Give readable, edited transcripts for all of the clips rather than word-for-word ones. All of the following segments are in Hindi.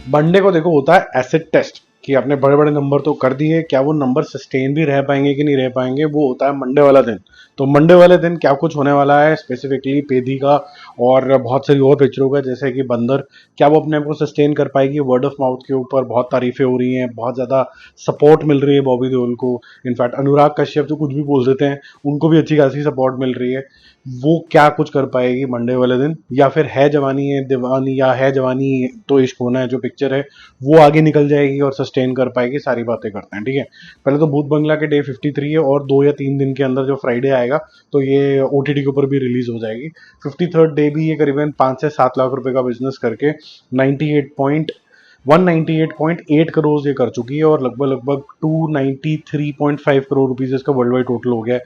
मंडे को देखो होता है एसिड टेस्ट कि आपने बड़े बड़े नंबर तो कर दिए, क्या वो नंबर सस्टेन भी रह पाएंगे कि नहीं रह पाएंगे, वो होता है मंडे वाला दिन। तो मंडे वाले दिन क्या कुछ होने वाला है स्पेसिफिकली पेदी का और बहुत सारी और पिक्चरों का, जैसे कि बंदर, क्या वो अपने आप को सस्टेन कर पाएगी। वर्ड ऑफ माउथ के ऊपर बहुत तारीफें हो रही हैं, बहुत ज़्यादा सपोर्ट मिल रही है बॉबी देओल को। इनफैक्ट अनुराग कश्यप तो कुछ भी बोल देते हैं, उनको भी अच्छी खासी सपोर्ट मिल रही है। वो क्या कुछ कर पाएगी मंडे वाले दिन, या फिर है जवानी है दीवानी, या है जवानी तो इश्क होना है जो पिक्चर है वो आगे निकल जाएगी और सस्टेन कर पाएगी। सारी बातें करते हैं, ठीक है। पहले तो भूत बंगला के डे 53 है और 2 या 3 दिन के अंदर जो फ्राइडे आएगा तो ये ओटीटी के ऊपर भी रिलीज हो जाएगी। 53rd डे भी ये करीबन 5 से 7 लाख रुपए का बिजनेस करके 198.8 करोड़ ये कर चुकी है, और लगभग लगभग 293.5 करोड़ रुपीज इसका वर्ल्ड वाइड टोटल हो गया है।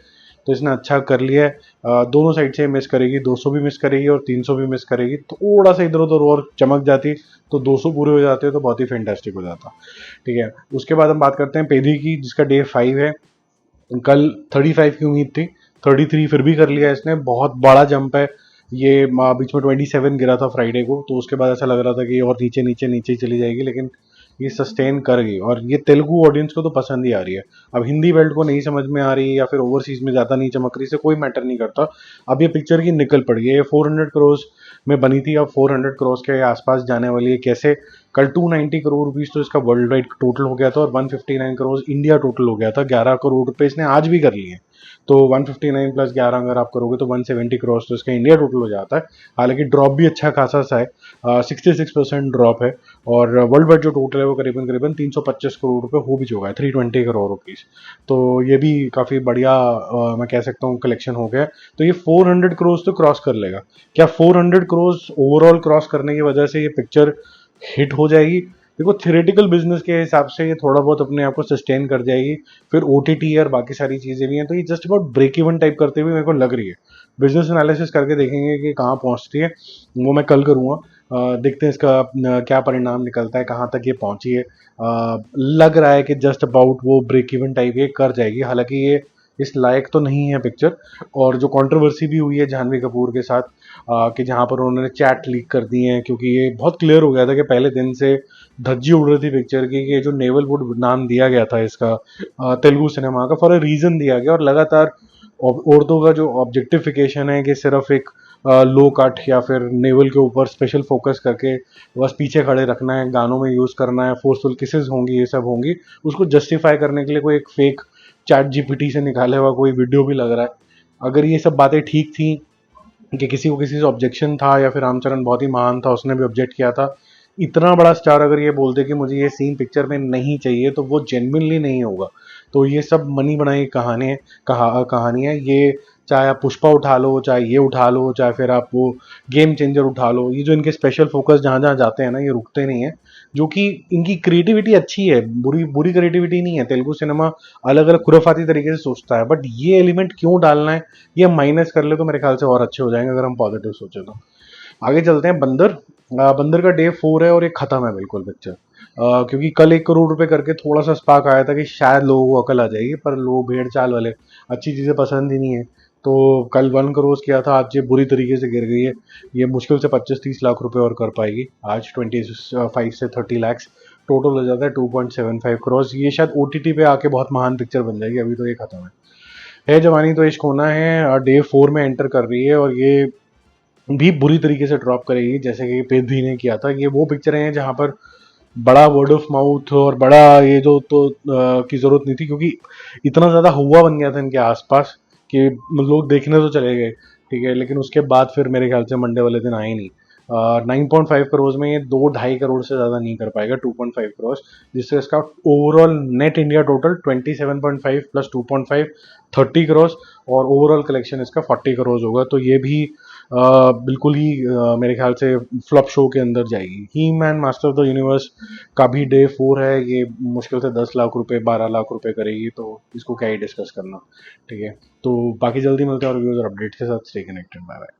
तो इसने अच्छा कर लिया है। दोनों साइड से मिस करेगी, 200 भी मिस करेगी और 300 भी मिस करेगी, थोड़ा सा इधर उधर और चमक जाती तो 200 पूरे हो जाते तो बहुत ही फैंटास्टिक हो जाता, ठीक है। उसके बाद हम बात करते हैं पेदी की, जिसका डे 5 है। कल 35 की उम्मीद थी, 33 फिर भी कर लिया इसने, बहुत बड़ा जंप है ये। बीच में 27 गिरा था फ्राइडे को, तो उसके बाद ऐसा लग रहा था कि और नीचे नीचे नीचे ही चली जाएगी, लेकिन ये सस्टेन कर गई और ये तेलुगु ऑडियंस को तो पसंद ही आ रही है। अब हिंदी बेल्ट को नहीं समझ में आ रही या फिर ओवरसीज में ज़्यादा नहीं चमक रही, से कोई मैटर नहीं करता। अब ये पिक्चर की निकल पड़ी है, ये 400 करोड़ में बनी थी, अब 400 करोड़ के आसपास जाने वाली है। कैसे? कल 290 करोड़ रुपीज़ तो इसका वर्ल्ड वाइड टोटल हो गया था और 159 करोड़ इंडिया टोटल हो गया था। 11 करोड़ रुपए इसने आज भी कर लिए, तो 159 प्लस 11 अगर आप करोगे तो 170 करोड़ तो इसका इंडिया टोटल हो जाता है। हालांकि ड्रॉप भी अच्छा खासा सा है, 66% ड्रॉप है, और वर्ल्ड वाइड जो टोटल है वो करीबन करीबन 325 करोड़ रुपए हो भी चुका है, 320 करोड़ रुपीज़। तो ये भी काफ़ी बढ़िया मैं कह सकता हूँ कलेक्शन हो गया। तो ये 400 करोड़ तो क्रॉस कर लेगा। क्या 400 करोड़ ओवरऑल क्रॉस करने की वजह से ये पिक्चर हिट हो जाएगी? देखो थियोरेटिकल बिजनेस के हिसाब से ये थोड़ा बहुत अपने आप को सस्टेन कर जाएगी, फिर ओटीटी और बाकी सारी चीज़ें भी हैं, तो ये just about break even type करते हुए मेरे को लग रही है। बिजनेस एनालिसिस करके देखेंगे कि कहाँ पहुँचती है, वो मैं कल करूँगा। देखते हैं इसका क्या परिणाम निकलता है, कहाँ तक ये पहुँची है। लग रहा है कि जस्ट अबाउट वो ब्रेक इवन टाइप ये कर जाएगी, हालांकि ये इस लायक तो नहीं है पिक्चर। और जो कंट्रोवर्सी भी हुई है जानवी कपूर के साथ, कि जहाँ पर उन्होंने चैट लीक कर दिए हैं, क्योंकि ये बहुत क्लियर हो गया था कि पहले दिन से धज्जी उड़ रही थी पिक्चर की कि ये जो नेवल वुड नाम दिया गया था इसका तेलुगु सिनेमा का, फॉर अ रीजन दिया गया, और लगातार औरतों का जो ऑब्जेक्टिफिकेशन है कि सिर्फ एक लो कट या फिर नेवल के ऊपर स्पेशल फोकस करके बस पीछे खड़े रखना है, गानों में यूज़ करना है, फोर्सफुल किसेस होंगी, ये सब होंगी, उसको जस्टिफाई करने के लिए कोई एक फेक चैट जीपीटी से निकाले हुआ कोई वीडियो भी लग रहा है। अगर ये सब बातें ठीक थी कि किसी को किसी से ऑब्जेक्शन था, या फिर रामचरण बहुत ही महान था उसने भी ऑब्जेक्ट किया था, इतना बड़ा स्टार अगर ये बोलते कि मुझे ये सीन पिक्चर में नहीं चाहिए, तो वो जेन्युइनली नहीं होगा। तो ये सब मनी बनाई कहानी है ये। चाहे आप पुष्पा उठा लो, चाहे ये उठा लो, चाहे फिर आप वो गेम चेंजर उठा लो, ये जो इनके स्पेशल फोकस जहाँ जहाँ जाते हैं ना, ये रुकते नहीं है। जो कि इनकी क्रिएटिविटी अच्छी है, बुरी बुरी क्रिएटिविटी नहीं है। तेलुगु सिनेमा अलग अलग खुराफाती तरीके से सोचता है, बट ये एलिमेंट क्यों डालना है, ये माइनस कर ले तो मेरे ख्याल से और अच्छे हो जाएंगे अगर हम पॉजिटिव सोचे तो। आगे चलते हैं बंदर। बंदर का डे 4 है और ये खत्म है बिल्कुल पिक्चर। क्योंकि कल 1 करोड़ रुपए करके थोड़ा सा स्पार्क आया था कि शायद लोगों को अकल आ जाएगी, पर लोग भेड़ चाल वाले अच्छी चीज़ें पसंद ही नहीं है। तो कल 1 करोड़ किया था, आज ये बुरी तरीके से गिर गई है। ये मुश्किल से 25-30 लाख रुपए और कर पाएगी आज। 25 से 30 लाख टोटल हो जाता है 2.75 करोड़। ये शायद ओटीटी पे आके बहुत महान पिक्चर बन जाएगी, अभी तो ये खत्म है जवानी तो इश्क होना है डे 4 में एंटर कर रही है, और ये भी बुरी तरीके से ड्रॉप करेगी जैसे कि पेद्री ने किया था। ये वो पिक्चरें हैं जहाँ पर बड़ा वर्ड ऑफ माउथ और बड़ा ये जो तो की जरूरत नहीं थी, क्योंकि इतना ज्यादा हुआ बन गया था इनके आसपास कि लोग देखने तो चले गए, ठीक है, लेकिन उसके बाद फिर मेरे ख्याल से मंडे वाले दिन आए नहीं। 9.5 करोड़ में ये 2-2.5 करोड़ से ज़्यादा नहीं कर पाएगा, 2.5 करोड़, जिससे इसका overall net India total 27.5 plus 2.5 30 crore, और ओवरऑल कलेक्शन इसका 40 करोड़ होगा। तो ये भी बिल्कुल ही मेरे ख्याल से फ्लॉप शो के अंदर जाएगी। He man master of the universe का भी डे 4 है, ये मुश्किल से 10 लाख रुपए 12 लाख रुपए करेगी, तो इसको क्या ही डिस्कस करना, ठीक है। तो बाकी जल्दी मिलते हैं और व्यूज और अपडेट के साथ। Stay connected, bye bye.